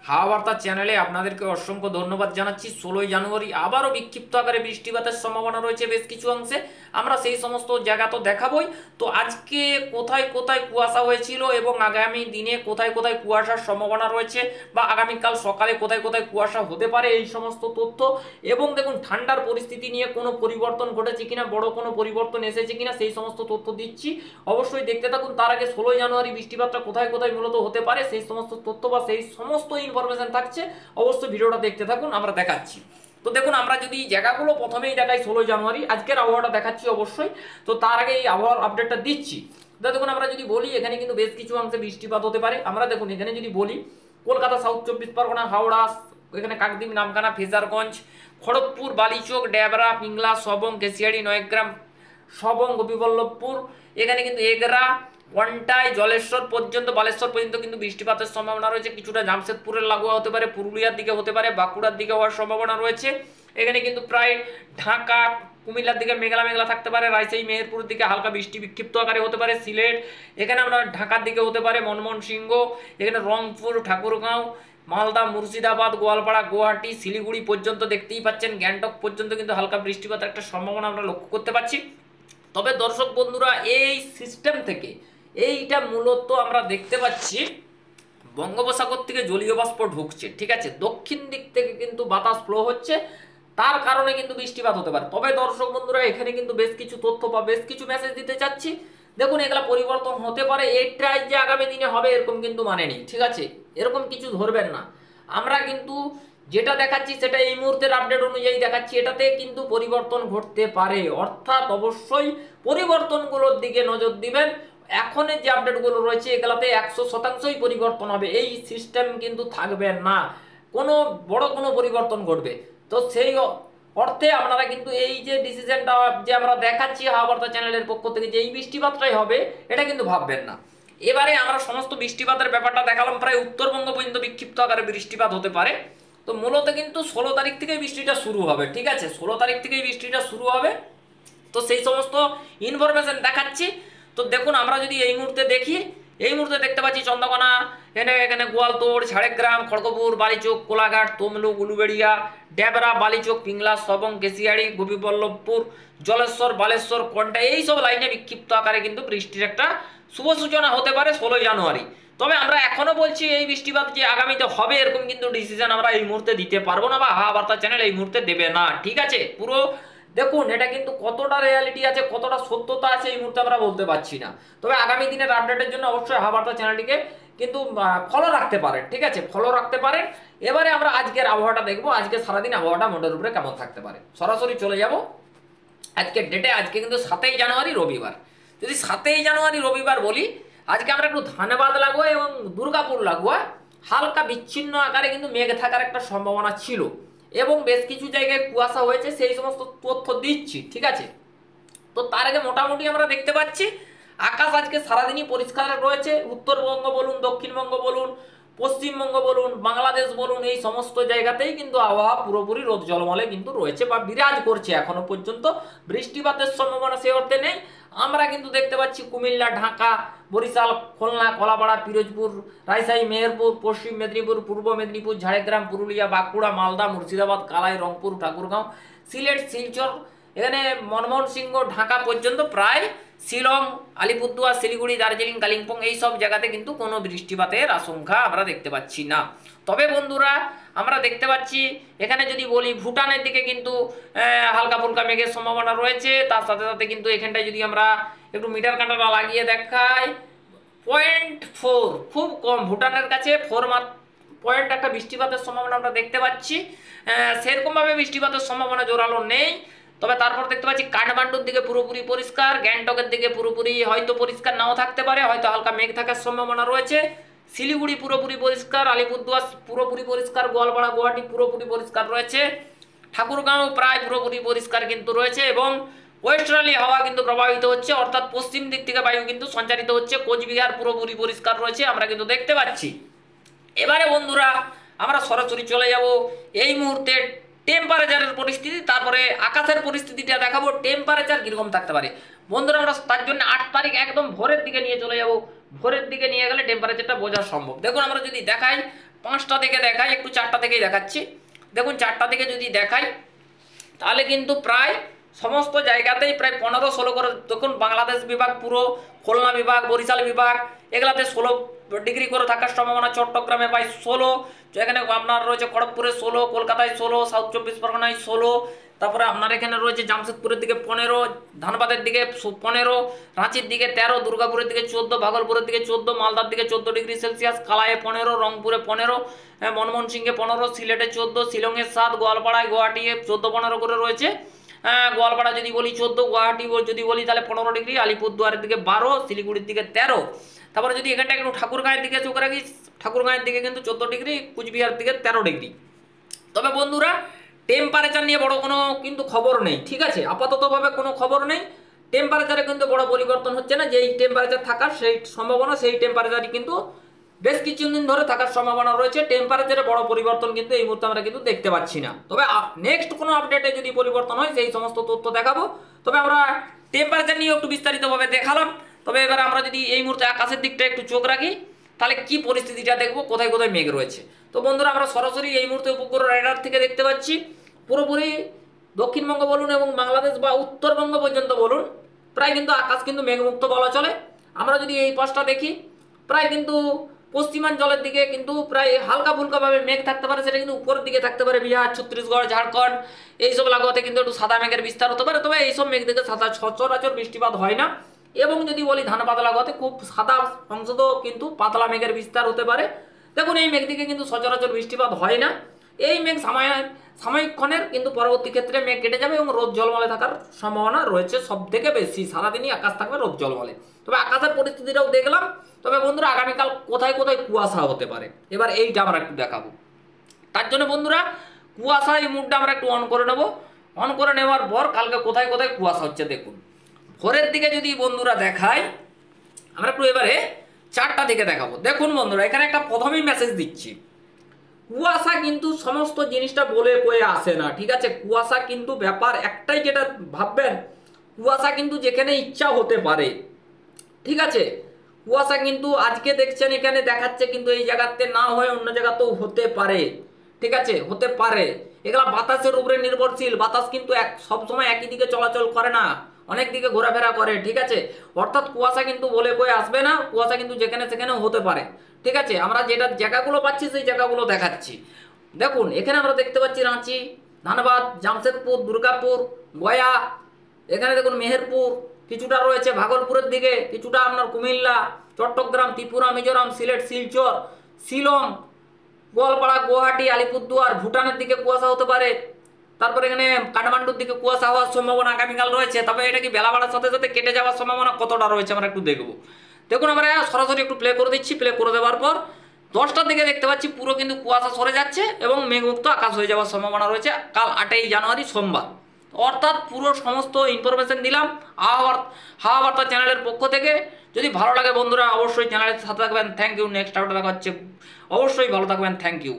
হাওয়া বার্তা চ্যানেলে আপনাদেরকে অসংখ্য ধন্যবাদ জানাচ্ছি। 16ই জানুয়ারি আবারও বিক্ষিপ্ত আকারে বৃষ্টিপাতের সম্ভাবনা রয়েছে বেশ কিছু অংশে। আমরা সেই সমস্ত জায়গা তো দেখাবই। তো আজকে কোথায় কোথায় কুয়াশা হয়েছিল এবং আগামী দিনে কোথায় কোথায় কুয়াশার সম্ভাবনা রয়েছে বা আগামীকাল সকালে কোথায় কোথায় কুয়াশা হতে পারে, এই সমস্ত তথ্য এবং দেখুন ঠান্ডার পরিস্থিতি নিয়ে কোনো পরিবর্তন ঘটেছে কিনা, বড় কোনো পরিবর্তন এসেছে কিনা, সেই সমস্ত তথ্য দিচ্ছি। অবশ্যই দেখতে থাকুন। তার আগে 16ই জানুয়ারি বৃষ্টিপাতটা কোথায় কোথায় মূলত হতে পারে সেই সমস্ত তথ্য বা সেই সমস্ত ইনফরমেশন থাকছে, অবশ্যই ভিডিওটা দেখতে থাকুন, আমরা দেখাচ্ছি। তো দেখুন, আমরা যদি জায়গাগুলো প্রথমেই দেখাই 16ই জানুয়ারি আজকের আবহাওয়াটা দেখাচ্ছি অবশ্যই। তো তার আগে এই আবহাওয়ার আপডেটটা দিচ্ছি। দেখুন, আমরা যদি বলি এখানে কিন্তু বেশ কিছু অংশে বৃষ্টিপাত হতে পারে। আমরা দেখুন এখানে যদি বলি কলকাতা, সাউথ 24 পরগনা, হাওড়া, এখানে কাকদ্বীপ, নামখানা, ফেজারগঞ্জ, খড়গপুর, বালিচক, ডেবরা, পিংলা, সবং, কেশিয়াড়ি, নয়গ্রাম, সবং, গোপীবল্লভপুর, এখানে কিন্তু এগরা, কন্টাই, জলেশ্বর পর্যন্ত, বালেশ্বর পর্যন্ত কিন্তু বৃষ্টিপাতের সম্ভাবনা রয়েছে। কিছুটা জামশেদপুরের লাগোয়া হতে পারে, পুরুলিয়ার দিকে হতে পারে, বাঁকুড়ার দিকে হওয়ার সম্ভাবনা রয়েছে। এখানে কিন্তু প্রায় ঢাকা, কুমিল্লার দিকে মেঘলা মেঘলা থাকতে পারে, রাজশাহী, মেহেরপুরের দিকে হালকা বৃষ্টি বিক্ষিপ্ত আকারে হতে পারে, সিলেট, এখানে আমরা ঢাকার দিকে হতে পারে, ময়মনসিংহ, এখানে রংপুর, ঠাকুরগাঁও, মালদা, মুর্শিদাবাদ, গোয়ালপাড়া, গুয়াহাটি, শিলিগুড়ি পর্যন্ত দেখতেই পাচ্ছেন, গ্যাংটক পর্যন্ত কিন্তু হালকা বৃষ্টিপাতের একটা সম্ভাবনা আমরা লক্ষ্য করতে পারছি। তবে দর্শক বন্ধুরা, এই সিস্টেম থেকে এইটা মূলত আমরা দেখতে পাচ্ছি বঙ্গোপসাগর থেকে জলীয় বাষ্প ঢুকছে, ঠিক আছে, দক্ষিণ দিক থেকে কিন্তু বাতাস ফ্লো হচ্ছে, তার কারণে কিন্তু বৃষ্টিপাত হতে পারে। তবে দর্শক বন্ধুরা, এখানে কিন্তু বেশ কিছু তথ্য বা বেশ কিছু মেসেজ দিতে চাচ্ছি। দেখুন, এগুলা পরিবর্তন হতে পারে, এটাই যে আগামী দিনে হবে এরকম কিন্তু মানে নেই, ঠিক আছে, এরকম কিছু ধরবেন না। আমরা কিন্তু যেটা দেখাচ্ছি সেটা এই মুহূর্তের আপডেট অনুযায়ী দেখাচ্ছি, এটাতে কিন্তু পরিবর্তন ঘটতে পারে, অর্থাৎ অবশ্যই পরিবর্তনগুলোর দিকে নজর দিবেন। এখনের যে আপডেটগুলো রয়েছে এগুলাতে 100%ই পরিবর্তন হবে, এই সিস্টেম কিন্তু থাকবে না, কোনো বড় কোনো পরিবর্তন ঘটবে। তো সেই অর্থে আপনারা কিন্তু এই যে ডিসিশনটা যে আমরা দেখাচ্ছি হাওয়া বার্তা চ্যানেলের পক্ষ থেকে যে এই বৃষ্টিপাতটাই হবে, এটা কিন্তু ভাববেন না। এবারে আমরা সমস্ত বৃষ্টিপাতের ব্যাপারটা দেখালাম, প্রায় উত্তরবঙ্গ পর্যন্ত বিক্ষিপ্ত আকারে বৃষ্টিপাত হতে পারে। তো মূলত কিন্তু 16 তারিখ থেকেই বৃষ্টিটা শুরু হবে, ঠিক আছে, 16 তারিখ থেকেই বৃষ্টিটা শুরু হবে। তো সেই সমস্ত ইনফরমেশন দেখাচ্ছি। তো দেখুন, আমরা যদি এই মুহূর্তে দেখি, এই মুহূর্তে দেখতে পাচ্ছি চন্দ্রকোনা, এখানে গোয়ালতোড়, ঝাড়গ্রাম, খড়গপুর, বালিচক, কোলাঘাট, তমলুক, উলুবেড়িয়া, ডেবরা, বালিচক, পিংলা, সবং, কেশিয়াড়ি, গোপীবল্লভপুর, জলেশ্বর, বালেশ্বর, কন্টা, এই সব লাইনে বিক্ষিপ্ত আকারে কিন্তু বৃষ্টির একটা শুভ সূচনা হতে পারে 16ই জানুয়ারি। তবে আমরা এখনো বলছি এই বৃষ্টিপাত যে আগামীতে হবে এরকম কিন্তু ডিসিশন আমরা এই মুহূর্তে দিতে পারবো না, বা হাওয়া বার্তা চ্যানেল এই মুহূর্তে দেবে না, ঠিক আছে। পুরো দেখুন, এটা কিন্তু কতটা রিয়ালিটি আছে, কতটা সত্যতা আছে এই মুহূর্তে আমরা বলতে পারছি না। তবে আগামী দিনের আপডেটের জন্য অবশ্যই হাওয়া বার্তা চ্যানেলটিকে কিন্তু ফলো রাখতে পারেন, ঠিক আছে, ফলো রাখতে পারেন। এবারে আমরা আজকের আবহাওয়াটা দেখবো, আজকে সারাদিন আবহাওয়াটা মোটের উপরে কেমন থাকতে পারে। সরাসরি চলে যাব আজকের ডেটে। আজকে কিন্তু 7ই জানুয়ারি রবিবার। যদি 7ই জানুয়ারি রবিবার বলি, আজকে আমরা একটু ধানবাদ লাগোয়া এবং দুর্গাপুর লাগোয়া হালকা বিচ্ছিন্ন আকারে কিন্তু মেঘ থাকার একটা সম্ভাবনা ছিল এবং বেশ কিছু জায়গায় কুয়াশা হয়েছে, সেই সমস্ত তথ্য দিচ্ছি, ঠিক আছে। তো তার আগে মোটামুটি আমরা দেখতে পাচ্ছি আকাশ আজকে সারাদিনই পরিষ্কার রয়েছে। উত্তরবঙ্গ বলুন, দক্ষিণবঙ্গ বলুন, পশ্চিমবঙ্গ বলুন, বাংলাদেশ বলুন, এই সমস্ত জায়গাতেই কিন্তু আবহাওয়া পুরোপুরি রোদ জলমলে কিন্তু রয়েছে বা বিরাজ করছে। এখনো পর্যন্ত বৃষ্টিপাতের সম্ভাবনা সে অর্থে নেই। আমরা কিন্তু দেখতে পাচ্ছি কুমিল্লা, ঢাকা, বরিশাল, খুলনা, কলাপাড়া, পিরোজপুর, রাজশাহী, মেহেরপুর, পশ্চিম মেদিনীপুর, পূর্ব মেদিনীপুর, ঝাড়গ্রাম, পুরুলিয়া, বাঁকুড়া, মালদা, মুর্শিদাবাদ, কালাই, রংপুর, ঠাকুরগাঁও, সিলেট, শিলচর, এখানে ময়মনসিংহ, ঢাকা পর্যন্ত, প্রায় শিলং, আলিপুরদুয়ার, শিলিগুড়ি, দার্জিলিং, কালিম্পং, এই সব জায়গাতে কিন্তু কোনো বৃষ্টিপাতের আশঙ্কা আমরা দেখতে পাচ্ছি না। তবে বন্ধুরা, আমরা দেখতে পাচ্ছি এখানে যদি বলি ভুটানের দিকে কিন্তু হালকা ফুলকা মেঘের সম্ভাবনা রয়েছে। তার সাথে সাথে কিন্তু এখানটায় যদি আমরা একটু মিটার কাঁটাটা লাগিয়ে দেখাই, 0.4, খুব কম, ভুটানের কাছে 4 পয়েন্ট একটা বৃষ্টিপাতের সম্ভাবনা আমরা দেখতে পাচ্ছি। সেরকমভাবে বৃষ্টিপাতের সম্ভাবনা জোরালো নেই। তবে তারপর দেখতে পাচ্ছি কাঠমান্ডুর দিকে পুরোপুরি পরিষ্কার, গ্যাংটকের দিকে পুরোপুরি হয়তো পরিষ্কার নাও থাকতে পারে, হয়তো হালকা মেঘ থাকার সম্ভাবনা রয়েছে। শিলিগুড়ি পুরোপুরি পরিষ্কার, আলিপুরদুয়ার পুরোপুরি পরিষ্কার, গোয়ালপাড়া, গুয়াহাটি পুরোপুরি পরিষ্কার রয়েছে, ঠাকুরগাঁও প্রায় পুরোপুরি পরিষ্কার কিন্তু রয়েছে এবং ওয়েস্টার্লি হাওয়া কিন্তু প্রভাবিত হচ্ছে, অর্থাৎ পশ্চিম দিক থেকে বায়ু কিন্তু সঞ্চারিত হচ্ছে। কোচবিহার পুরোপুরি পরিষ্কার রয়েছে, আমরা কিন্তু দেখতে পাচ্ছি। এবারে বন্ধুরা, আমরা সরাসরি চলে যাব এই মুহূর্তে টেম্পারেচারের পরিস্থিতি, তারপরে আকাশের পরিস্থিতিটা দেখাবো টেম্পারেচার কিরকম থাকতে পারে। বন্ধুরা, আমরা তার জন্য 8 তারিখ একদম ভোরের দিকে নিয়ে চলে যাব। ভোরের দিকে নিয়ে গেলে টেম্পারেচারটা বোঝা সম্ভব। দেখুন, আমরা যদি দেখাই 5টা থেকে দেখাই, একটু 4টা থেকেই দেখাচ্ছি। দেখুন 4টা থেকে যদি দেখাই তাহলে কিন্তু প্রায় সমস্ত জায়গাতেই প্রায় 15-16 করে, দেখুন বাংলাদেশ বিভাগ পুরো, খুলনা বিভাগ, বরিশাল বিভাগ এগুলাতে 16 ডিগ্রি করে থাকার সম্ভাবনা, চট্টগ্রামে প্রায় 16, এখানে আপনার রয়েছে খড়গপুরে 16, কলকাতায় 16, সাউথ 24 পরগনায় 16, তারপরে আপনার এখানে রয়েছে জামশেদপুরের দিকে 15, ধানবাদের দিকে 15, রাঁচির দিকে 13, দুর্গাপুরের দিকে 14, ভাগলপুরের দিকে 14, মালদার দিকে 14 ডিগ্রি সেলসিয়াস, কালায়ে 15, রংপুরে 15, ময়মনসিংহে 15, সিলেটে 14, শিলংয়ে 7, গোয়ালপাড়ায় গুয়াহাটি 14-15 করে রয়েছে। গোয়ালপাড়া যদি বলি 14, গুয়াহাটি যদি বলি তাহলে 15 ডিগ্রি, আলিপুরদুয়ারের দিকে 12, শিলিগুড়ির দিকে 13। তারপরে যদি এখানটা একটু ঠাকুরগাঁয়ের দিকে চোখ রাখি, ঠাকুরগাঁয়ের দিকে কিন্তু 14 ডিগ্রি, কুচবিহার দিকে 13 ডিগ্রি। তবে বন্ধুরা টেম্পারেচার নিয়ে বড় কোনো কিন্তু খবর নেই, ঠিক আছে, আপাততভাবে কোনো খবর নেই। টেম্পারেচারে কিন্তু বড় পরিবর্তন হচ্ছে না, যেই টেম্পারেচার থাকার সেই সম্ভাবনা, সেই টেম্পারেচারই কিন্তু বেশ কিছুদিন ধরে থাকার সম্ভাবনা রয়েছে। টেম্পারেচারে বড় পরিবর্তন কিন্তু এই মুহূর্তে আমরা কিন্তু দেখতে পাচ্ছি না। তবে নেক্সট কোনো আপডেটে যদি পরিবর্তন হয় সেই সমস্ত তথ্য দেখাবো। তবে আমরা টেম্পারেচার নিয়ে একটু বিস্তারিতভাবে দেখালাম। তবে এবার আমরা যদি এই মুহূর্তে আকাশের দিকটা একটু চোখ রাখি তাহলে কি পরিস্থিতিটা দেখবো, কোথায় কোথায় মেঘ রয়েছে। তো বন্ধুরা আমরা সরাসরি এই মুহূর্তে উপগ্রহ রাডার থেকে দেখতে পাচ্ছি পুরোপুরি দক্ষিণবঙ্গ বলুন এবং বাংলাদেশ বা উত্তরবঙ্গ পর্যন্ত বলুন প্রায় কিন্তু আকাশ কিন্তু মেঘমুক্ত বলা চলে। আমরা যদি এই পাশটা দেখি প্রায় কিন্তু পশ্চিমাঞ্চলের দিকে কিন্তু প্রায় হালকা ফুলকাভাবে মেঘ থাকতে পারে, সেটা কিন্তু উপরের দিকে থাকতে পারে, বিহার, ছত্তিশগড়, ঝাড়খণ্ড এইসব লাগোয়াতে কিন্তু একটু সাদা মেঘের বিস্তার হতে পারে। তবে এইসব মেঘ থেকে সচরাচর বৃষ্টিপাত হয় না। এবং যদি বলি ধানবাদ লাগোয়াতে খুব সাদা অংশত কিন্তু পাতলা মেঘের বিস্তার হতে পারে। দেখুন এই মেঘ থেকে কিন্তু সচরাচর বৃষ্টিপাত হয় না। এই মেঘ সাময়িকক্ষণের, কিন্তু পরবর্তী ক্ষেত্রে মেঘ কেটে যাবে এবং রোদ জলমলে থাকার সম্ভাবনা রয়েছে সব থেকে বেশি। সারাদিনই আকাশ থাকবে রোদ জলমলে। তবে আকাশের পরিস্থিতিটাও দেখলাম। তবে বন্ধুরা আগামীকাল কোথায় কোথায় কুয়াশা হতে পারে এবার এইটা আমরা একটু দেখাবো। তার জন্য বন্ধুরা কুয়াশা এই মুডটা আমরা একটু অন করে নেব। অন করে নেওয়ার পর কালকে কোথায় কোথায় কুয়াশা হচ্ছে দেখুন। ভোরের দিকে যদি বন্ধুরা দেখাই আমরা একটু এবারে 4টা দিকে দেখাবো। দেখুন বন্ধুরা এখানে একটা প্রথমেই মেসেজ দিচ্ছি, কুয়াশা কিন্তু সমস্ত জিনিসটা বলে কয়ে আসে না, ঠিক আছে। কুয়াশা কিন্তু ব্যাপার একটাই, যেটা ভাববেন কুয়াশা কিন্তু যেখানে ইচ্ছা হতে পারে, ঠিক আছে। কুয়াশা কিন্তু আজকে দেখছেন এখানে দেখাচ্ছে, কিন্তু এই জায়গাতে না হয়ে অন্য জায়গাতেও হতে পারে, ঠিক আছে, হতে পারে। এগুলা বাতাসের উপরে নির্ভরশীল। বাতাস কিন্তু সবসময় একই দিকে চলাচল করে না, অনেক দিকে ঘোরাফেরা করে, ঠিক আছে। অর্থাৎ কুয়াশা কিন্তু বলে কয়ে আসবে না, কুয়াশা কিন্তু যেখানে সেখানেও হতে পারে, ঠিক আছে। আমরা যেটা জায়গাগুলো পাচ্ছি সেই জায়গাগুলো দেখাচ্ছি। দেখুন এখানে আমরা দেখতে পাচ্ছি রাঁচি, ধানবাদ, জামশেদপুর, দুর্গাপুর, গয়া, এখানে দেখুন মেহেরপুর কিছুটা রয়েছে, ভাগলপুরের দিকে কিছুটা, আপনার কুমিল্লা, চট্টগ্রাম, ত্রিপুরা, মিজোরাম, সিলেট, শিলচর, শিলং, গোয়ালপাড়া, গুয়াহাটি, আলিপুরদুয়ার, ভুটানের দিকে কুয়াশা হতে পারে। তারপরে এখানে কাঠমান্ডুর দিকে কুয়াশা হওয়ার সম্ভাবনা আগামীকাল রয়েছে। তবে এটা কি বেলা বাড়ার সাথে সাথে কেটে যাওয়ার সম্ভাবনা কতটা রয়েছে আমরা একটু দেখব। দেখুন আমরা সরাসরি একটু প্লে করে দিচ্ছি। প্লে করে দেওয়ার পর 10টার দিকে দেখতে পাচ্ছি পুরো কিন্তু কুয়াশা সরে যাচ্ছে এবং মেঘমুক্ত আকাশ হয়ে যাওয়ার সম্ভাবনা রয়েছে কাল 8ই জানুয়ারি সোমবার। অর্থাৎ পুরো সমস্ত ইনফরমেশন দিলাম হাওয়া বার্তা চ্যানেলের পক্ষ থেকে। যদি ভালো লাগে বন্ধুরা অবশ্যই চ্যানেলের সাথে থাকবেন। Thank you. নেক্সট আপডেট দেখা হচ্ছে, অবশ্যই ভালো থাকবেন। Thank you.